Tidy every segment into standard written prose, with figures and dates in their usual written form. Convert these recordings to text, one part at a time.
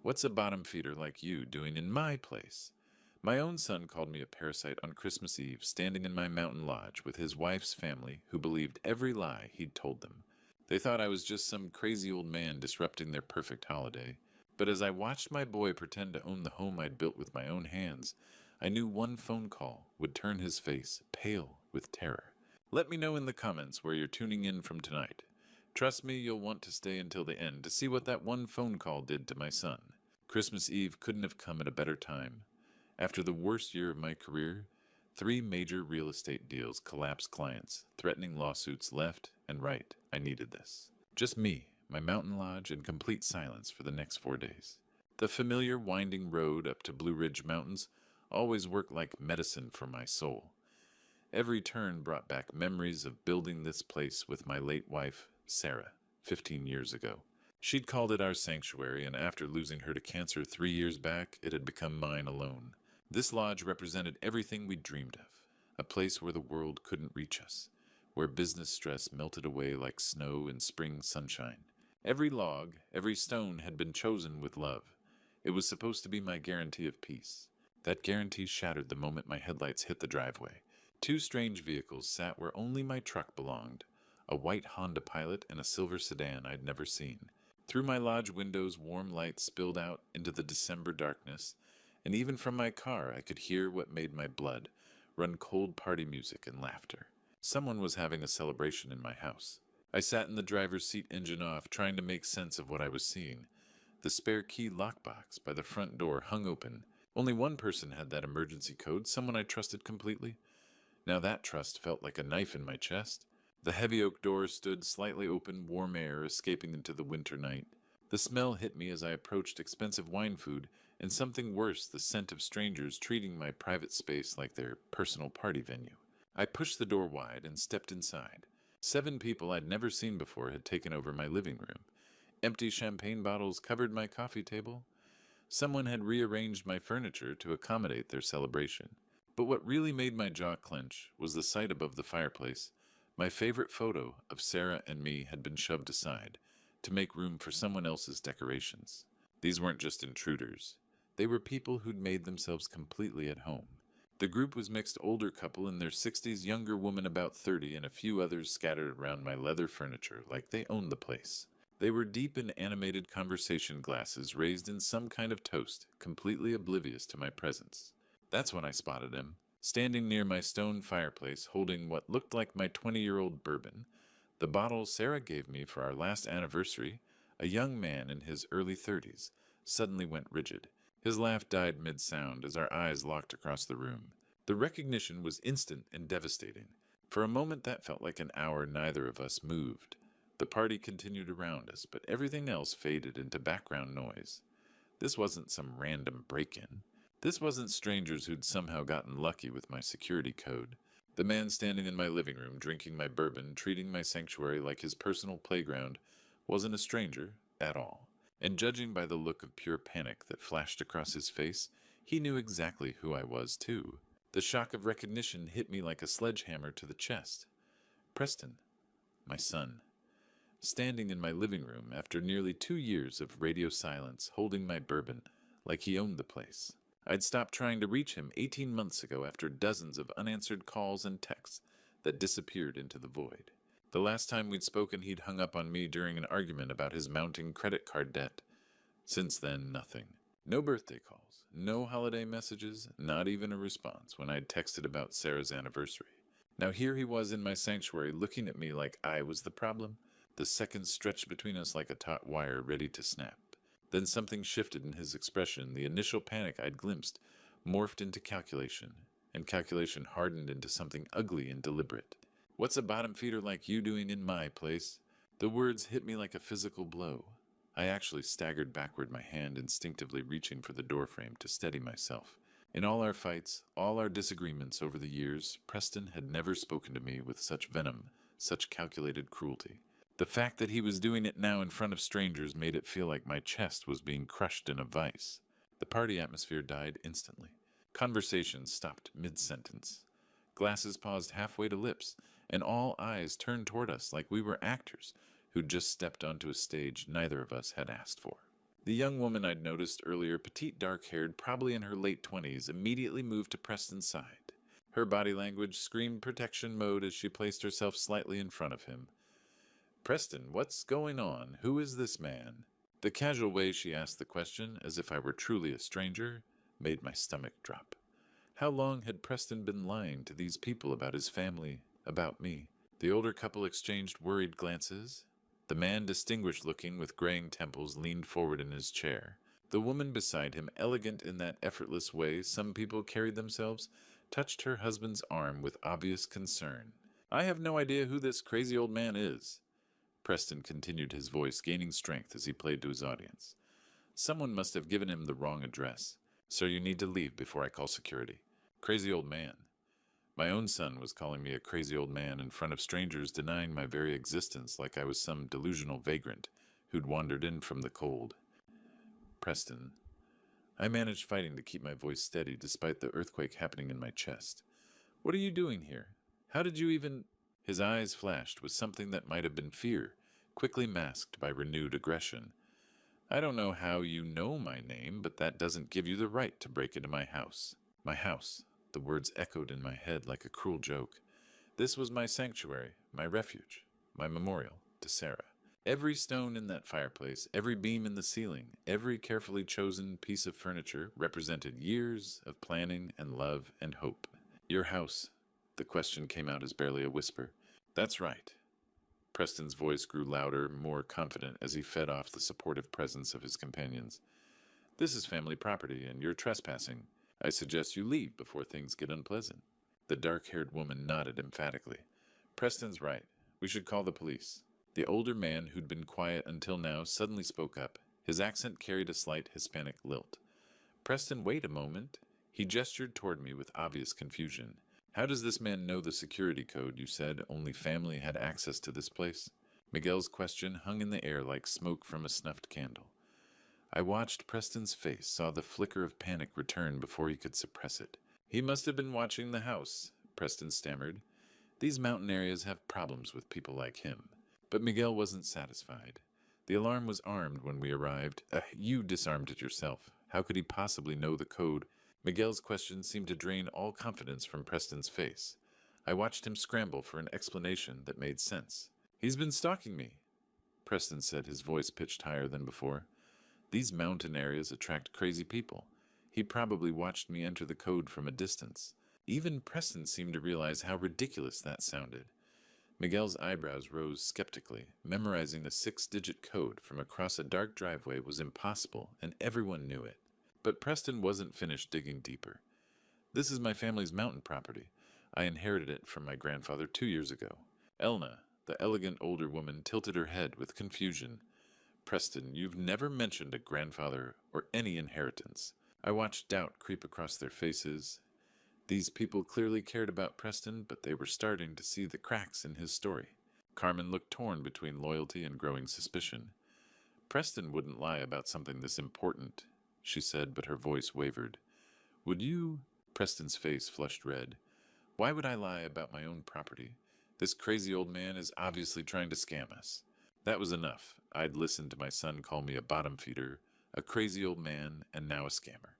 What's a bottom feeder like you doing in my place? My own son called me a parasite on Christmas Eve, standing in my mountain lodge with his wife's family, who believed every lie he'd told them. They thought I was just some crazy old man disrupting their perfect holiday. But as I watched my boy pretend to own the home I'd built with my own hands, I knew one phone call would turn his face pale with terror. Let me know in the comments where you're tuning in from tonight. Trust me, you'll want to stay until the end to see what that one phone call did to my son. Christmas Eve couldn't have come at a better time. After the worst year of my career, 3 major real estate deals collapsed clients, threatening lawsuits left and right. I needed this. Just me, my mountain lodge, and complete silence for the next 4 days. The familiar winding road up to Blue Ridge Mountains always worked like medicine for my soul. Every turn brought back memories of building this place with my late wife, Sarah, 15 years ago. She'd called it our sanctuary, and after losing her to cancer 3 years back, it had become mine alone. This lodge represented everything we'd dreamed of, a place where the world couldn't reach us, where business stress melted away like snow in spring sunshine. Every log, every stone had been chosen with love. It was supposed to be my guarantee of peace. That guarantee shattered the moment my headlights hit the driveway. 2 strange vehicles sat where only my truck belonged, a white Honda Pilot and a silver sedan I'd never seen. Through my lodge windows, warm light spilled out into the December darkness, and even from my car I could hear what made my blood run cold party music and laughter. Someone was having a celebration in my house. I sat in the driver's seat, engine off, trying to make sense of what I was seeing. The spare key lockbox by the front door hung open. Only one person had that emergency code, someone I trusted completely. Now that trust felt like a knife in my chest. The heavy oak door stood slightly open, warm air escaping into the winter night. The smell hit me as I approached expensive wine food, and something worse, the scent of strangers treating my private space like their personal party venue. I pushed the door wide and stepped inside. 7 people I'd never seen before had taken over my living room. Empty champagne bottles covered my coffee table. Someone had rearranged my furniture to accommodate their celebration. But what really made my jaw clench was the sight above the fireplace. My favorite photo of Sarah and me had been shoved aside to make room for someone else's decorations. These weren't just intruders. They were people who'd made themselves completely at home. The group was mixed older couple in their 60s, younger woman about 30, and a few others scattered around my leather furniture like they owned the place. They were deep in animated conversation, glasses raised in some kind of toast, completely oblivious to my presence. That's when I spotted him, standing near my stone fireplace, holding what looked like my 20-year-old bourbon, the bottle Sarah gave me for our last anniversary. A young man in his early 30s suddenly went rigid. His laugh died mid-sound as our eyes locked across the room. The recognition was instant and devastating. For a moment that felt like an hour neither of us moved. The party continued around us, but everything else faded into background noise. This wasn't some random break-in. This wasn't strangers who'd somehow gotten lucky with my security code. The man standing in my living room, drinking my bourbon, treating my sanctuary like his personal playground, wasn't a stranger at all. And judging by the look of pure panic that flashed across his face, he knew exactly who I was, too. The shock of recognition hit me like a sledgehammer to the chest. Preston, my son, standing in my living room after nearly 2 years of radio silence, holding my bourbon like he owned the place. I'd stopped trying to reach him 18 months ago after dozens of unanswered calls and texts that disappeared into the void. The last time we'd spoken, he'd hung up on me during an argument about his mounting credit card debt. Since then, nothing. No birthday calls, no holiday messages, not even a response when I'd texted about Sarah's anniversary. Now here he was in my sanctuary looking at me like I was the problem. The seconds stretched between us like a taut wire ready to snap. Then something shifted in his expression. The initial panic I'd glimpsed morphed into calculation, and calculation hardened into something ugly and deliberate. "What's a bottom feeder like you doing in my place?" The words hit me like a physical blow. I actually staggered backward, my hand instinctively reaching for the doorframe to steady myself. In all our fights, all our disagreements over the years, Preston had never spoken to me with such venom, such calculated cruelty. The fact that he was doing it now in front of strangers made it feel like my chest was being crushed in a vice. The party atmosphere died instantly. Conversation stopped mid-sentence. Glasses paused halfway to lips, and all eyes turned toward us like we were actors who'd just stepped onto a stage neither of us had asked for. The young woman I'd noticed earlier, petite, dark-haired, probably in her late 20s, immediately moved to Preston's side. Her body language screamed protection mode as she placed herself slightly in front of him. "Preston, what's going on? Who is this man?" The casual way she asked the question, as if I were truly a stranger, made my stomach drop. How long had Preston been lying to these people about his family, about me? The older couple exchanged worried glances. The man, distinguished looking with graying temples, leaned forward in his chair. The woman beside him, elegant in that effortless way some people carried themselves, touched her husband's arm with obvious concern. "I have no idea who this crazy old man is." Preston continued, his voice gaining strength as he played to his audience. "Someone must have given him the wrong address. Sir, you need to leave before I call security." Crazy old man. My own son was calling me a crazy old man in front of strangers, denying my very existence like I was some delusional vagrant who'd wandered in from the cold. "Preston." I managed fighting to keep my voice steady despite the earthquake happening in my chest. "What are you doing here? How did you even—" His eyes flashed with something that might have been fear, quickly masked by renewed aggression. "I don't know how you know my name, but that doesn't give you the right to break into my house." My house. The words echoed in my head like a cruel joke. This was my sanctuary, my refuge, my memorial to Sarah. Every stone in that fireplace, every beam in the ceiling, every carefully chosen piece of furniture represented years of planning and love and hope. "Your house." The question came out as barely a whisper. "That's right." Preston's voice grew louder, more confident as he fed off the supportive presence of his companions. "This is family property, and you're trespassing. I suggest you leave before things get unpleasant." The dark-haired woman nodded emphatically. "Preston's right. We should call the police." The older man, who'd been quiet until now, suddenly spoke up. His accent carried a slight Hispanic lilt. "Preston, wait a moment." He gestured toward me with obvious confusion. "How does this man know the security code? You said only family had access to this place." Miguel's question hung in the air like smoke from a snuffed candle. I watched Preston's face, saw the flicker of panic return before he could suppress it. "He must have been watching the house," Preston stammered. "These mountain areas have problems with people like him." But Miguel wasn't satisfied. "The alarm was armed when we arrived. You disarmed it yourself. How could he possibly know the code?" Miguel's question seemed to drain all confidence from Preston's face. I watched him scramble for an explanation that made sense. "He's been stalking me," Preston said, his voice pitched higher than before. "These mountain areas attract crazy people. He probably watched me enter the code from a distance." Even Preston seemed to realize how ridiculous that sounded. Miguel's eyebrows rose skeptically. Memorizing the 6-digit code from across a dark driveway was impossible, and everyone knew it. But Preston wasn't finished digging deeper. "This is my family's mountain property. I inherited it from my grandfather 2 years ago." Elna, the elegant older woman, tilted her head with confusion. "Preston, you've never mentioned a grandfather or any inheritance." I watched doubt creep across their faces. These people clearly cared about Preston, but they were starting to see the cracks in his story. Carmen looked torn between loyalty and growing suspicion. "Preston wouldn't lie about something this important," she said, but her voice wavered. "Would you—" Preston's face flushed red. "Why would I lie about my own property? This crazy old man is obviously trying to scam us." That was enough. I'd listened to my son call me a bottom feeder, a crazy old man, and now a scammer.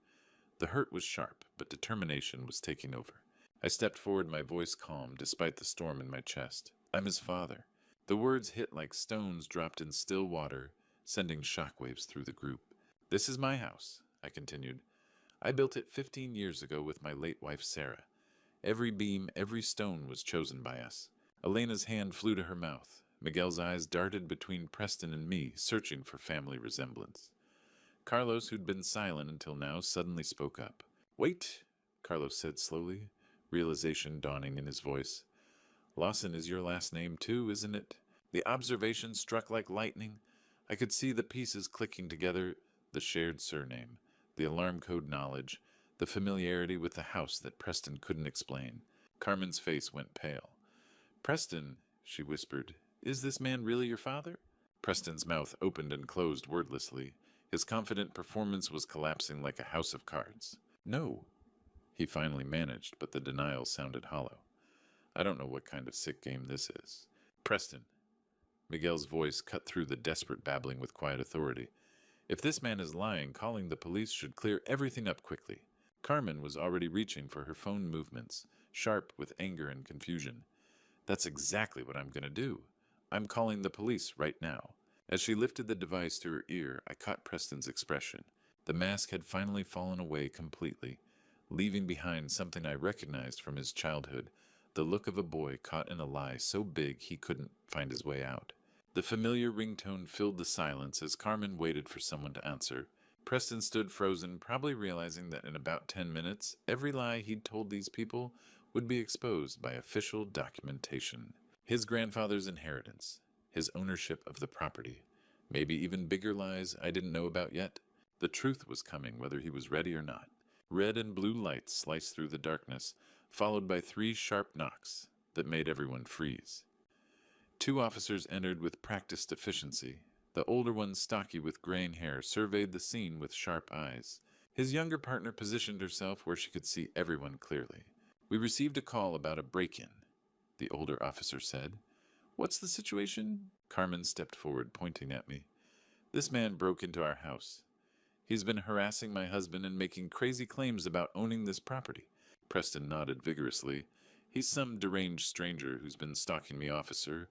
The hurt was sharp, but determination was taking over. I stepped forward, my voice calm despite the storm in my chest. "I'm his father." The words hit like stones dropped in still water, sending shockwaves through the group. "This is my house," I continued. "I built it 15 years ago with my late wife Sarah. Every beam, every stone was chosen by us." Elena's hand flew to her mouth. Miguel's eyes darted between Preston and me, searching for family resemblance. Carlos, who'd been silent until now, suddenly spoke up. "Wait," Carlos said slowly, realization dawning in his voice. "Lawson is your last name too, isn't it?" The observation struck like lightning. I could see the pieces clicking together, the shared surname, the alarm code knowledge, the familiarity with the house that Preston couldn't explain. Carmen's face went pale. "Preston," she whispered, "is this man really your father?" Preston's mouth opened and closed wordlessly. His confident performance was collapsing like a house of cards. "No," he finally managed, but the denial sounded hollow. "I don't know what kind of sick game this is." "Preston." Miguel's voice cut through the desperate babbling with quiet authority. If this man is lying, calling the police should clear everything up quickly. Carmen was already reaching for her phone movements, sharp with anger and confusion. That's exactly what I'm going to do. I'm calling the police right now. As she lifted the device to her ear, I caught Preston's expression. The mask had finally fallen away completely, leaving behind something I recognized from his childhood, the look of a boy caught in a lie so big he couldn't find his way out. The familiar ringtone filled the silence as Carmen waited for someone to answer. Preston stood frozen, probably realizing that in about 10 minutes, every lie he'd told these people would be exposed by official documentation. His grandfather's inheritance, his ownership of the property, maybe even bigger lies I didn't know about yet. The truth was coming whether he was ready or not. Red and blue lights sliced through the darkness, followed by 3 sharp knocks that made everyone freeze. 2 officers entered with practiced efficiency. The older one, stocky with graying hair, surveyed the scene with sharp eyes. His younger partner positioned herself where she could see everyone clearly. "We received a call about a break-in," the older officer said. "What's the situation?" Carmen stepped forward, pointing at me. "This man broke into our house. He's been harassing my husband and making crazy claims about owning this property." Preston nodded vigorously. "He's some deranged stranger who's been stalking me, officer.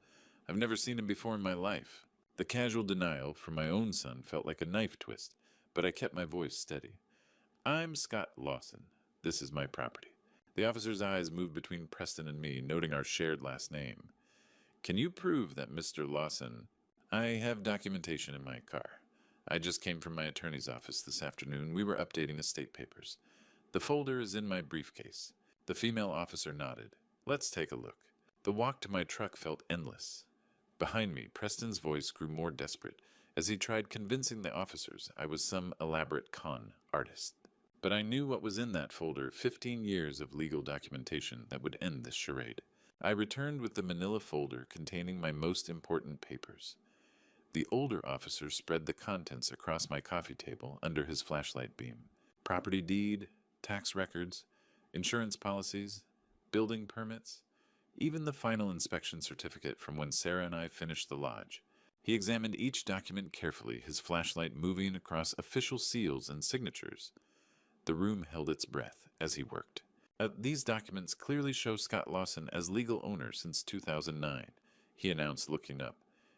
I've never seen him before in my life." The casual denial from my own son felt like a knife twist, but I kept my voice steady. "I'm Scott Lawson. This is my property." The officer's eyes moved between Preston and me, noting our shared last name. "Can you prove that Mr. Lawson—" "I have documentation in my car. I just came from my attorney's office this afternoon. We were updating estate papers. The folder is in my briefcase." The female officer nodded. "Let's take a look." The walk to my truck felt endless. Behind me, Preston's voice grew more desperate as he tried convincing the officers I was some elaborate con artist. But I knew what was in that folder, 15 years of legal documentation that would end this charade. I returned with the manila folder containing my most important papers. The older officer spread the contents across my coffee table under his flashlight beam. Property deed, tax records, insurance policies, building permits, even the final inspection certificate from when Sarah and I finished the lodge. He examined each document carefully, his flashlight moving across official seals and signatures. The room held its breath as he worked. These documents clearly show Scott Lawson as legal owner since 2009, he announced, looking up.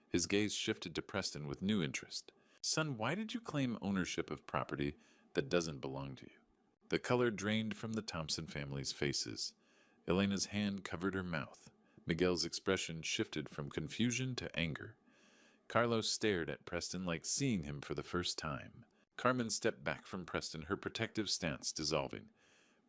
His gaze shifted to Preston with new interest. "Son, why did you claim ownership of property that doesn't belong to you?" The color drained from the Thompson family's faces. Elena's hand covered her mouth. Miguel's expression shifted from confusion to anger. Carlos stared at Preston like seeing him for the first time. Carmen stepped back from Preston, her protective stance dissolving.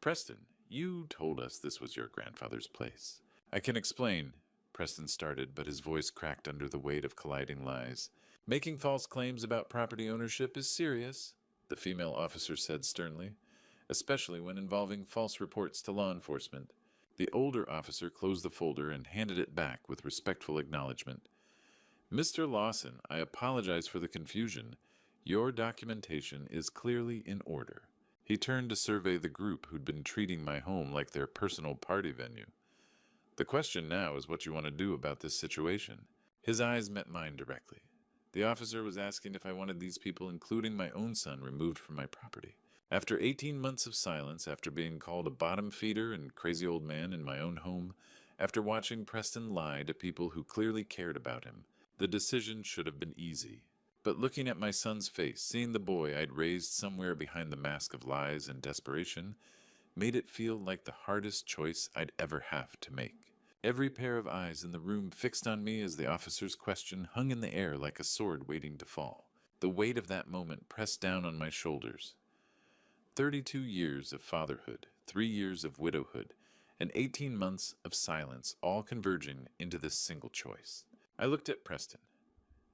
"Preston, you told us this was your grandfather's place." "I can explain," Preston started, but his voice cracked under the weight of colliding lies. "Making false claims about property ownership is serious," the female officer said sternly, "especially when involving false reports to law enforcement." The older officer closed the folder and handed it back with respectful acknowledgement. "Mr. Lawson, I apologize for the confusion. Your documentation is clearly in order." He turned to survey the group who'd been treating my home like their personal party venue. "The question now is what you want to do about this situation." His eyes met mine directly. The officer was asking if I wanted these people, including my own son, removed from my property. After 18 months of silence, after being called a bottom feeder and crazy old man in my own home, after watching Preston lie to people who clearly cared about him, the decision should have been easy. But looking at my son's face, seeing the boy I'd raised somewhere behind the mask of lies and desperation, made it feel like the hardest choice I'd ever have to make. Every pair of eyes in the room fixed on me as the officer's question hung in the air like a sword waiting to fall. The weight of that moment pressed down on my shoulders. 32 years of fatherhood, 3 years of widowhood, and 18 months of silence, all converging into this single choice. I looked at Preston.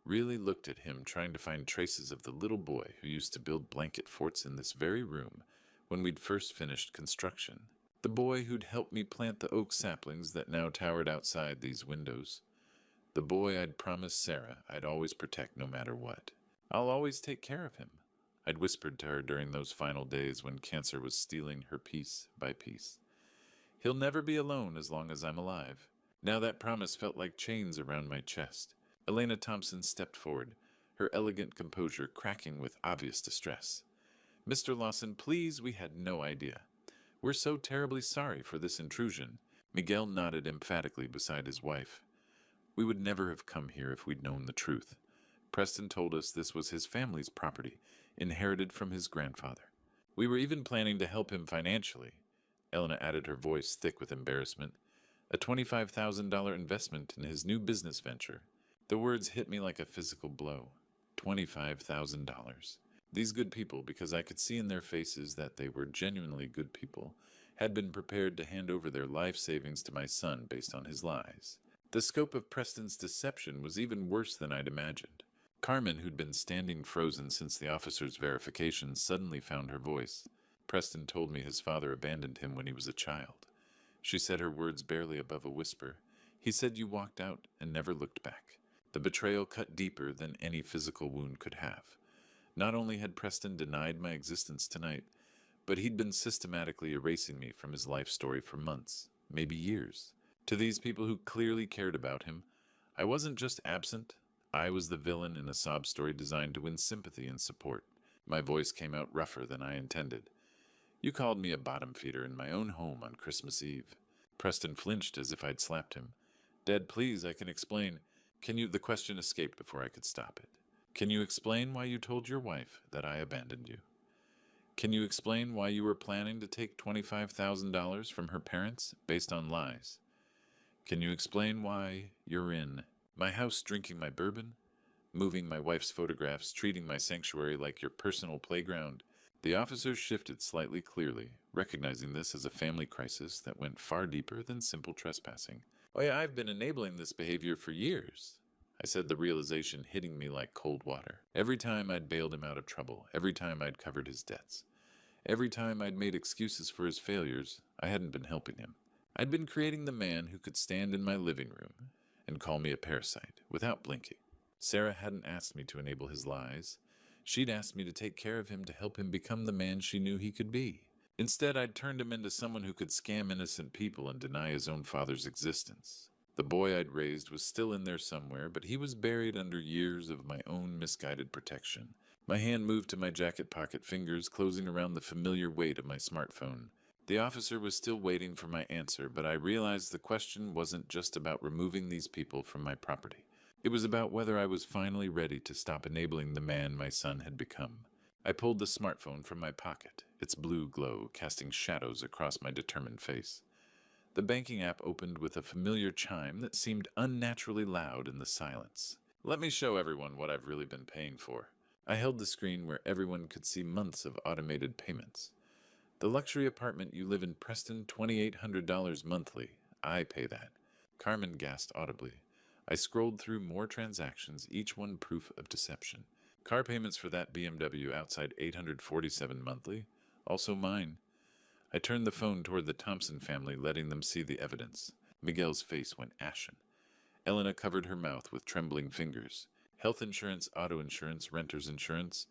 Really looked at him, trying to find traces of the little boy who used to build blanket forts in this very room when we'd first finished construction. The boy who'd helped me plant the oak saplings that now towered outside these windows. The boy I'd promised Sarah I'd always protect no matter what. "I'll always take care of him," I'd whispered to her during those final days when cancer was stealing her piece by piece. "He'll never be alone as long as I'm alive." Now that promise felt like chains around my chest. Elena Thompson stepped forward, her elegant composure cracking with obvious distress. "Mr. Lawson, please, we had no idea. We're so terribly sorry for this intrusion." Miguel nodded emphatically beside his wife. "We would never have come here if we'd known the truth. Preston told us this was his family's property, inherited from his grandfather. We were even planning to help him financially." Elena added, her voice thick with embarrassment. "A $25,000 investment in his new business venture." The words hit me like a physical blow. $25,000. These good people, because I could see in their faces that they were genuinely good people, had been prepared to hand over their life savings to my son based on his lies. The scope of Preston's deception was even worse than I'd imagined. Carmen, who'd been standing frozen since the officer's verification, suddenly found her voice. "Preston told me his father abandoned him when he was a child." She said, her words barely above a whisper. "He said you walked out and never looked back." The betrayal cut deeper than any physical wound could have. Not only had Preston denied my existence tonight, but he'd been systematically erasing me from his life story for months, maybe years. To these people who clearly cared about him, I wasn't just absent, I was the villain in a sob story designed to win sympathy and support. My voice came out rougher than I intended. "You called me a bottom feeder in my own home on Christmas Eve." Preston flinched as if I'd slapped him. "Dad, please, I can explain." The question escaped before I could stop it. "Can you explain why you told your wife that I abandoned you? Can you explain why you were planning to take $25,000 from her parents based on lies? Can you explain why you're in my house drinking my bourbon, moving my wife's photographs, treating my sanctuary like your personal playground?" The officers shifted slightly clearly, recognizing this as a family crisis that went far deeper than simple trespassing. "Oh yeah, I've been enabling this behavior for years," I said, the realization hitting me like cold water. Every time I'd bailed him out of trouble, every time I'd covered his debts, every time I'd made excuses for his failures, I hadn't been helping him. I'd been creating the man who could stand in my living room and call me a parasite without blinking. Sarah hadn't asked me to enable his lies. She'd asked me to take care of him to help him become the man she knew he could be. Instead, I'd turned him into someone who could scam innocent people and deny his own father's existence. The boy I'd raised was still in there somewhere, but he was buried under years of my own misguided protection. My hand moved to my jacket pocket, fingers closing around the familiar weight of my smartphone. The officer was still waiting for my answer, but I realized the question wasn't just about removing these people from my property. It was about whether I was finally ready to stop enabling the man my son had become. I pulled the smartphone from my pocket, its blue glow casting shadows across my determined face. The banking app opened with a familiar chime that seemed unnaturally loud in the silence. "Let me show everyone what I've really been paying for." I held the screen where everyone could see months of automated payments. "The luxury apartment you live in, Preston, $2,800 monthly. I pay that." Carmen gasped audibly. I scrolled through more transactions, each one proof of deception. "Car payments for that BMW outside $847 monthly. Also mine." I turned the phone toward the Thompson family, letting them see the evidence. Miguel's face went ashen. Elena covered her mouth with trembling fingers. "Health insurance, auto insurance, renter's insurance."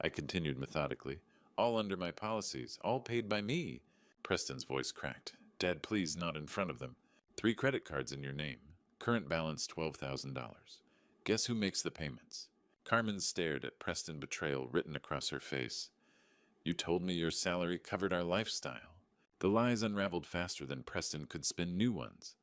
I continued methodically. "All under my policies, all paid by me." Preston's voice cracked. "Dad, please, not in front of them. 3 credit cards in your name. Current balance $12,000. Guess who makes the payments?" Carmen stared at Preston betrayal written across her face. "You told me your salary covered our lifestyle." The lies unraveled faster than Preston could spin new ones.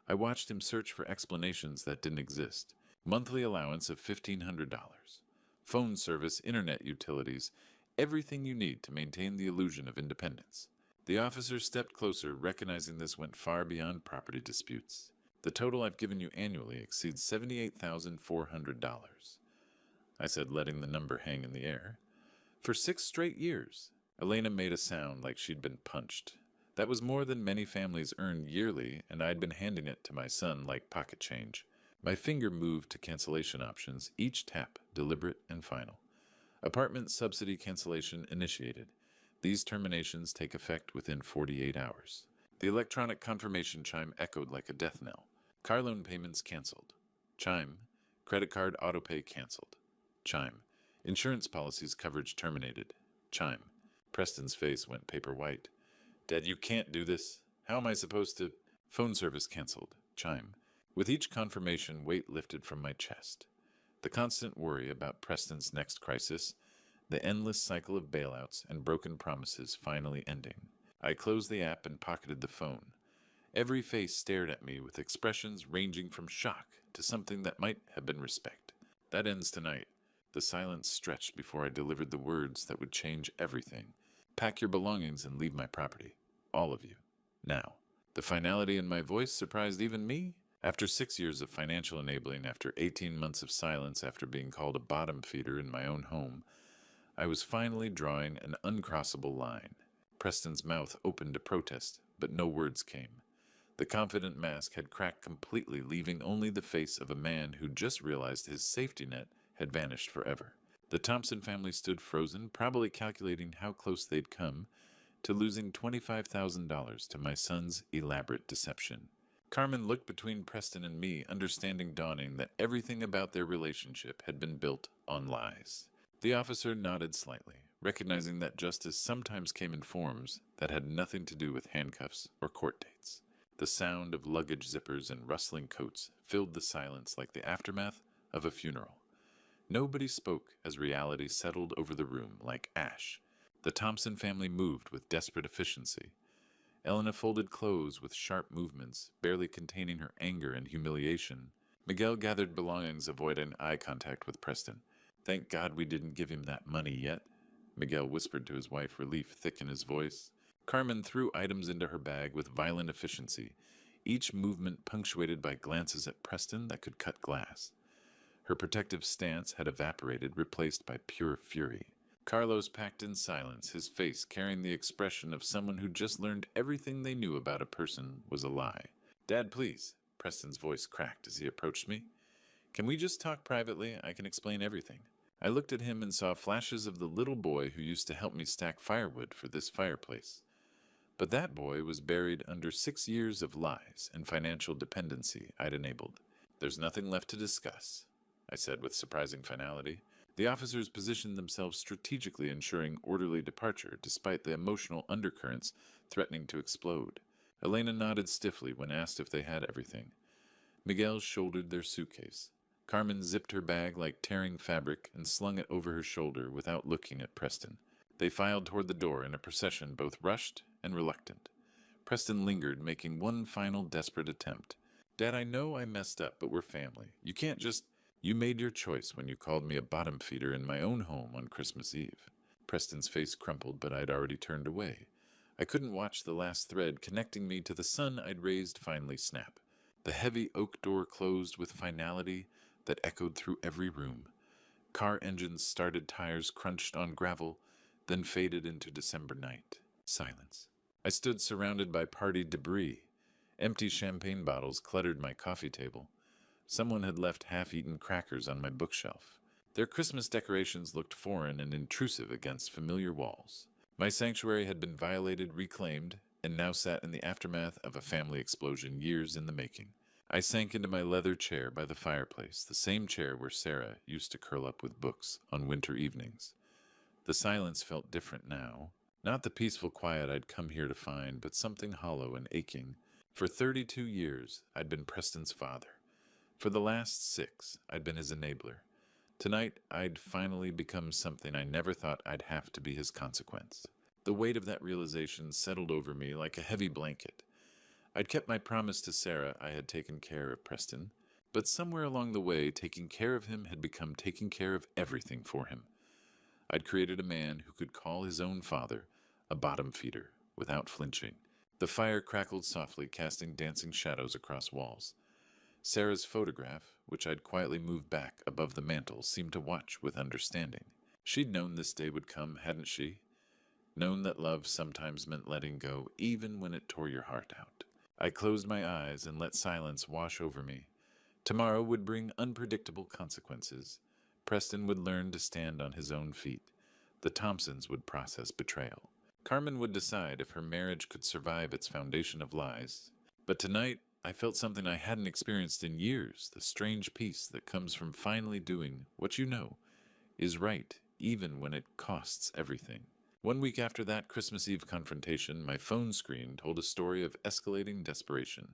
I watched him search for explanations that didn't exist. Monthly allowance of $1,500. Phone service, internet utilities, everything you need to maintain the illusion of independence. The officer stepped closer, recognizing this went far beyond property disputes. "The total I've given you annually exceeds $78,400. I said, letting the number hang in the air. "For 6 straight years." Elena made a sound like she'd been punched. That was more than many families earned yearly, and I'd been handing it to my son like pocket change. My finger moved to cancellation options, each tap deliberate and final. "Apartment subsidy cancellation initiated. These terminations take effect within 48 hours. The electronic confirmation chime echoed like a death knell. "Car loan payments canceled." Chime. "Credit card autopay canceled." Chime. "Insurance policies coverage terminated." Chime. Preston's face went paper white. "Dad, you can't do this. How am I supposed to—" "Phone service canceled." Chime. With each confirmation, weight lifted from my chest. The constant worry about Preston's next crisis, the endless cycle of bailouts and broken promises finally ending. I closed the app and pocketed the phone. Every face stared at me with expressions ranging from shock to something that might have been respect. That ends tonight. The silence stretched before I delivered the words that would change everything. Pack your belongings and leave my property. All of you. Now. The finality in my voice surprised even me. After 6 years of financial enabling, after 18 months of silence after being called a bottom feeder in my own home, I was finally drawing an uncrossable line. Preston's mouth opened to protest, but no words came. The confident mask had cracked completely, leaving only the face of a man who just realized his safety net had vanished forever. The Thompson family stood frozen, probably calculating how close they'd come to losing $25,000 to my son's elaborate deception. Carmen looked between Preston and me, understanding dawning that everything about their relationship had been built on lies. The officer nodded slightly, recognizing that justice sometimes came in forms that had nothing to do with handcuffs or court dates. The sound of luggage zippers and rustling coats filled the silence like the aftermath of a funeral. Nobody spoke as reality settled over the room like ash. The Thompson family moved with desperate efficiency. Elena folded clothes with sharp movements, barely containing her anger and humiliation. Miguel gathered belongings, avoiding eye contact with Preston. "Thank God we didn't give him that money yet," Miguel whispered to his wife, relief thick in his voice. Carmen threw items into her bag with violent efficiency, each movement punctuated by glances at Preston that could cut glass. Her protective stance had evaporated, replaced by pure fury. Carlos packed in silence, his face carrying the expression of someone who just learned everything they knew about a person was a lie. "Dad, please," Preston's voice cracked as he approached me. "Can we just talk privately? I can explain everything." I looked at him and saw flashes of the little boy who used to help me stack firewood for this fireplace. But that boy was buried under 6 years of lies and financial dependency I'd enabled. "There's nothing left to discuss," I said with surprising finality. The officers positioned themselves strategically, ensuring orderly departure, despite the emotional undercurrents threatening to explode. Elena nodded stiffly when asked if they had everything. Miguel shouldered their suitcase. Carmen zipped her bag like tearing fabric and slung it over her shoulder without looking at Preston. They filed toward the door in a procession both rushed and reluctant. Preston lingered, making one final desperate attempt. "Dad, I know I messed up, but we're family. You can't just—" "You made your choice when you called me a bottom feeder in my own home on Christmas Eve." Preston's face crumpled, but I'd already turned away. I couldn't watch the last thread connecting me to the son I'd raised finally snap. The heavy oak door closed with finality that echoed through every room. Car engines started, tires crunched on gravel, then faded into December night. Silence. I stood surrounded by party debris. Empty champagne bottles cluttered my coffee table. Someone had left half-eaten crackers on my bookshelf. Their Christmas decorations looked foreign and intrusive against familiar walls. My sanctuary had been violated, reclaimed, and now sat in the aftermath of a family explosion years in the making. I sank into my leather chair by the fireplace, the same chair where Sarah used to curl up with books on winter evenings. The silence felt different now. Not the peaceful quiet I'd come here to find, but something hollow and aching. For 32 years, I'd been Preston's father. For the last 6, I'd been his enabler. Tonight, I'd finally become something I never thought I'd have to be his consequence. The weight of that realization settled over me like a heavy blanket. I'd kept my promise to Sarah I had taken care of Preston, but somewhere along the way, taking care of him had become taking care of everything for him. I'd created a man who could call his own father a bottom feeder without flinching. The fire crackled softly, casting dancing shadows across walls. Sarah's photograph, which I'd quietly moved back above the mantel, seemed to watch with understanding. She'd known this day would come, hadn't she? Known that love sometimes meant letting go, even when it tore your heart out. I closed my eyes and let silence wash over me. Tomorrow would bring unpredictable consequences. Preston would learn to stand on his own feet. The Thompsons would process betrayal. Carmen would decide if her marriage could survive its foundation of lies. But tonight, I felt something I hadn't experienced in years, the strange peace that comes from finally doing what you know is right, even when it costs everything. 1 week after that Christmas Eve confrontation, my phone screen told a story of escalating desperation.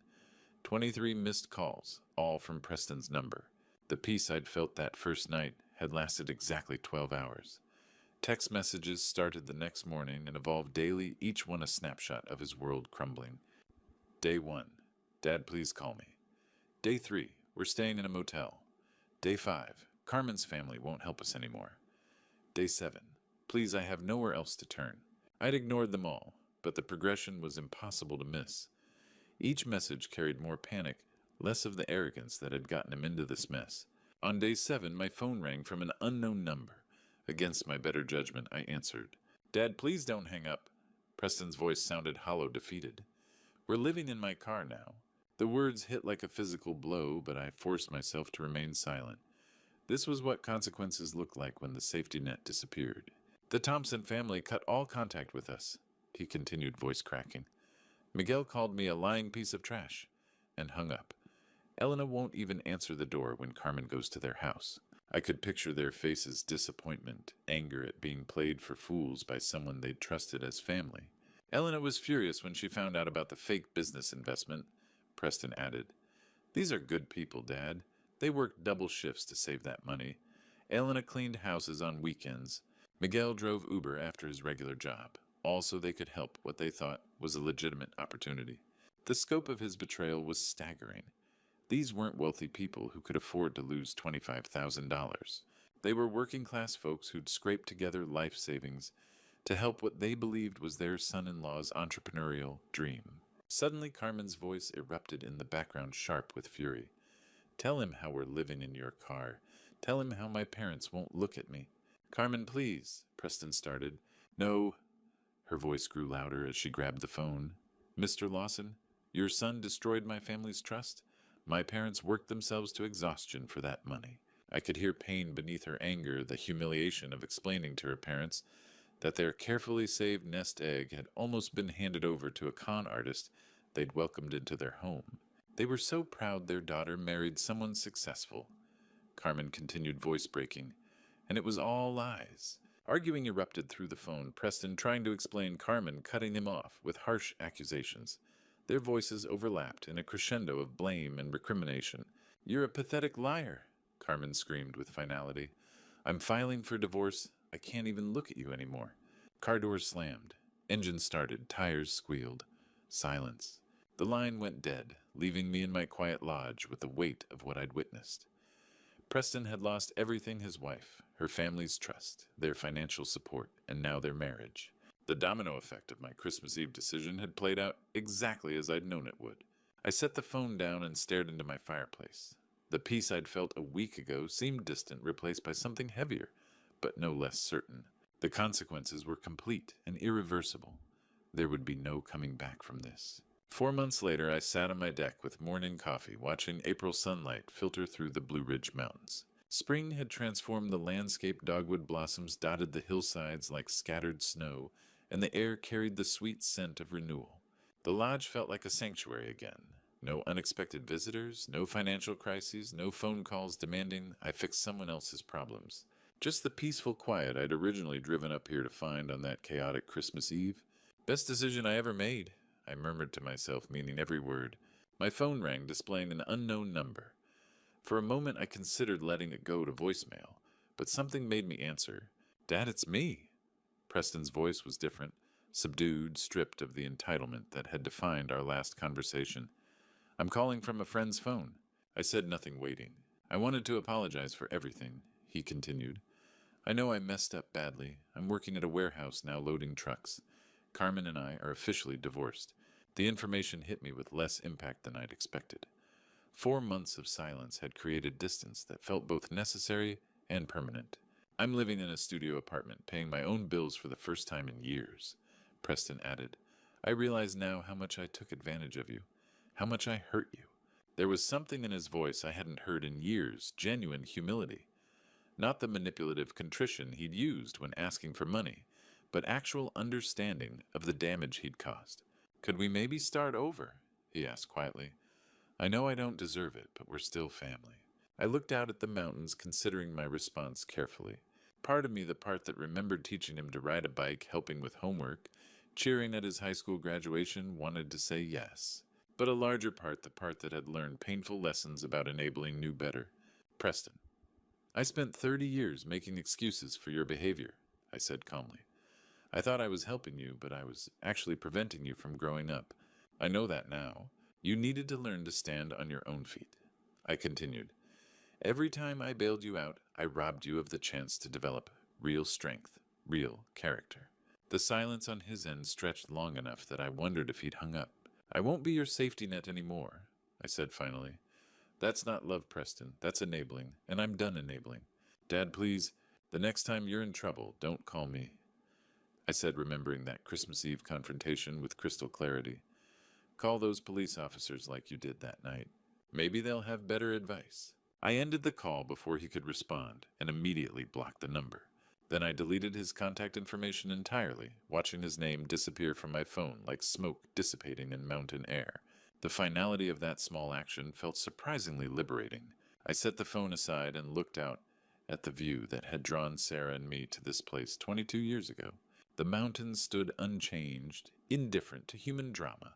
23 missed calls, all from Preston's number. The peace I'd felt that first night had lasted exactly 12 hours. Text messages started the next morning and evolved daily, each one a snapshot of his world crumbling. Day 1. Dad, please call me. Day 3. We're staying in a motel. Day 5. Carmen's family won't help us anymore. Day 7. Please, I have nowhere else to turn. I'd ignored them all, but the progression was impossible to miss. Each message carried more panic, less of the arrogance that had gotten him into this mess. On day 7, my phone rang from an unknown number. Against my better judgment, I answered. Dad, please don't hang up. Preston's voice sounded hollow, defeated. We're living in my car now. The words hit like a physical blow, but I forced myself to remain silent. This was what consequences looked like when the safety net disappeared. The Thompson family cut all contact with us, he continued, voice cracking. Miguel called me a lying piece of trash, and hung up. Elena won't even answer the door when Carmen goes to their house. I could picture their faces' disappointment, anger at being played for fools by someone they'd trusted as family. Elena was furious when she found out about the fake business investment, Preston added. These are good people, Dad. They worked double shifts to save that money. Elena cleaned houses on weekends. Miguel drove Uber after his regular job, all so they could help what they thought was a legitimate opportunity. The scope of his betrayal was staggering. These weren't wealthy people who could afford to lose $25,000. They were working-class folks who'd scraped together life savings to help what they believed was their son-in-law's entrepreneurial dream. Suddenly, Carmen's voice erupted in the background, sharp with fury. Tell him how we're living in your car. Tell him how my parents won't look at me. Carmen, please, Preston started. No. Her voice grew louder as she grabbed the phone. Mr. Lawson, your son destroyed my family's trust. My parents worked themselves to exhaustion for that money. I could hear pain beneath her anger, the humiliation of explaining to her parents that their carefully saved nest egg had almost been handed over to a con artist they'd welcomed into their home. They were so proud their daughter married someone successful. Carmen continued, voice breaking. And it was all lies. Arguing erupted through the phone, Preston trying to explain, Carmen cutting him off with harsh accusations. Their voices overlapped in a crescendo of blame and recrimination. You're a pathetic liar, Carmen screamed with finality. I'm filing for divorce. I can't even look at you anymore. Car doors slammed. Engine started. Tires squealed. Silence. The line went dead, leaving me in my quiet lodge with the weight of what I'd witnessed. Preston had lost everything: his wife, her family's trust, their financial support, and now their marriage. The domino effect of my Christmas Eve decision had played out exactly as I'd known it would. I set the phone down and stared into my fireplace. The peace I'd felt a week ago seemed distant, replaced by something heavier, but no less certain. The consequences were complete and irreversible. There would be no coming back from this. 4 months later, I sat on my deck with morning coffee, watching April sunlight filter through the Blue Ridge Mountains. Spring had transformed the landscape. Dogwood blossoms dotted the hillsides like scattered snow, and the air carried the sweet scent of renewal. The lodge felt like a sanctuary again. No unexpected visitors, no financial crises, no phone calls demanding I fix someone else's problems. Just the peaceful quiet I'd originally driven up here to find on that chaotic Christmas Eve. Best decision I ever made, I murmured to myself, meaning every word. My phone rang, displaying an unknown number. For a moment I considered letting it go to voicemail, but something made me answer. Dad, it's me. Preston's voice was different, subdued, stripped of the entitlement that had defined our last conversation. I'm calling from a friend's phone. I said nothing, waiting. I wanted to apologize for everything, he continued. I know I messed up badly. I'm working at a warehouse now, loading trucks. Carmen and I are officially divorced. The information hit me with less impact than I'd expected. 4 months of silence had created distance that felt both necessary and permanent. I'm living in a studio apartment, paying my own bills for the first time in years, Preston added. I realize now how much I took advantage of you, how much I hurt you. There was something in his voice I hadn't heard in years, genuine humility. Not the manipulative contrition he'd used when asking for money, but actual understanding of the damage he'd caused. Could we maybe start over? He asked quietly. I know I don't deserve it, but we're still family. I looked out at the mountains, considering my response carefully. Part of me, the part that remembered teaching him to ride a bike, helping with homework, cheering at his high school graduation, wanted to say yes. But a larger part, the part that had learned painful lessons about enabling, knew better. Preston. I spent 30 years making excuses for your behavior, I said calmly. I thought I was helping you, but I was actually preventing you from growing up. I know that now. You needed to learn to stand on your own feet. I continued. Every time I bailed you out, I robbed you of the chance to develop real strength, real character. The silence on his end stretched long enough that I wondered if he'd hung up. I won't be your safety net anymore, I said finally. That's not love, Preston. That's enabling, and I'm done enabling. Dad, please, the next time you're in trouble, don't call me. I said, remembering that Christmas Eve confrontation with crystal clarity. Call those police officers like you did that night. Maybe they'll have better advice. I ended the call before he could respond and immediately blocked the number. Then I deleted his contact information entirely, watching his name disappear from my phone like smoke dissipating in mountain air. The finality of that small action felt surprisingly liberating. I set the phone aside and looked out at the view that had drawn Sarah and me to this place 22 years ago. The mountains stood unchanged, indifferent to human drama,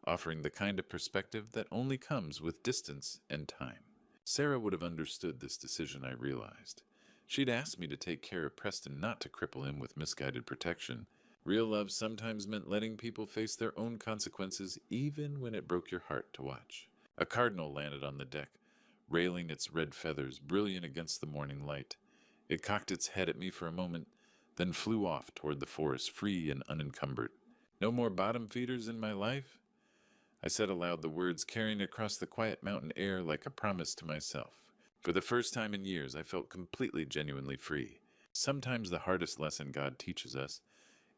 offering the kind of perspective that only comes with distance and time. Sarah would have understood this decision, I realized. She'd asked me to take care of Preston, not to cripple him with misguided protection. Real love sometimes meant letting people face their own consequences, even when it broke your heart to watch. A cardinal landed on the deck, railing its red feathers brilliant against the morning light. It cocked its head at me for a moment, then flew off toward the forest, free and unencumbered. No more bottom feeders in my life? I said aloud, the words carrying across the quiet mountain air like a promise to myself. For the first time in years, I felt completely, genuinely free. Sometimes the hardest lesson God teaches us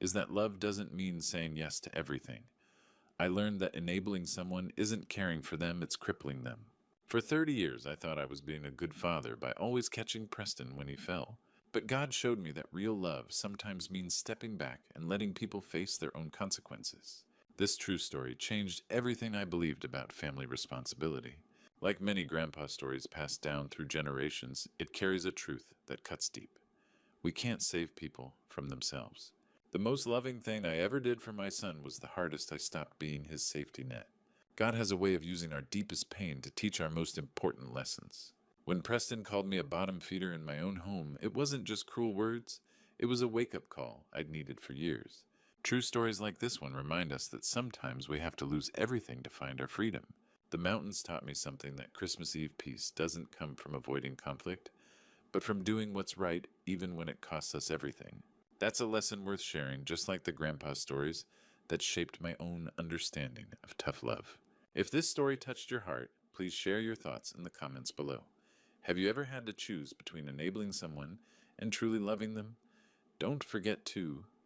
is that love doesn't mean saying yes to everything. I learned that enabling someone isn't caring for them, it's crippling them. For 30 years, I thought I was being a good father by always catching Preston when he fell. But God showed me that real love sometimes means stepping back and letting people face their own consequences. This true story changed everything I believed about family responsibility. Like many grandpa stories passed down through generations, it carries a truth that cuts deep. We can't save people from themselves. The most loving thing I ever did for my son was the hardest I stopped being his safety net. God has a way of using our deepest pain to teach our most important lessons. When Preston called me a bottom feeder in my own home, it wasn't just cruel words, it was a wake-up call I'd needed for years. True stories like this one remind us that sometimes we have to lose everything to find our freedom. The mountains taught me something, that Christmas Eve peace doesn't come from avoiding conflict, but from doing what's right even when it costs us everything. That's a lesson worth sharing, just like the grandpa stories that shaped my own understanding of tough love. If this story touched your heart, please share your thoughts in the comments below. Have you ever had to choose between enabling someone and truly loving them? Don't forget to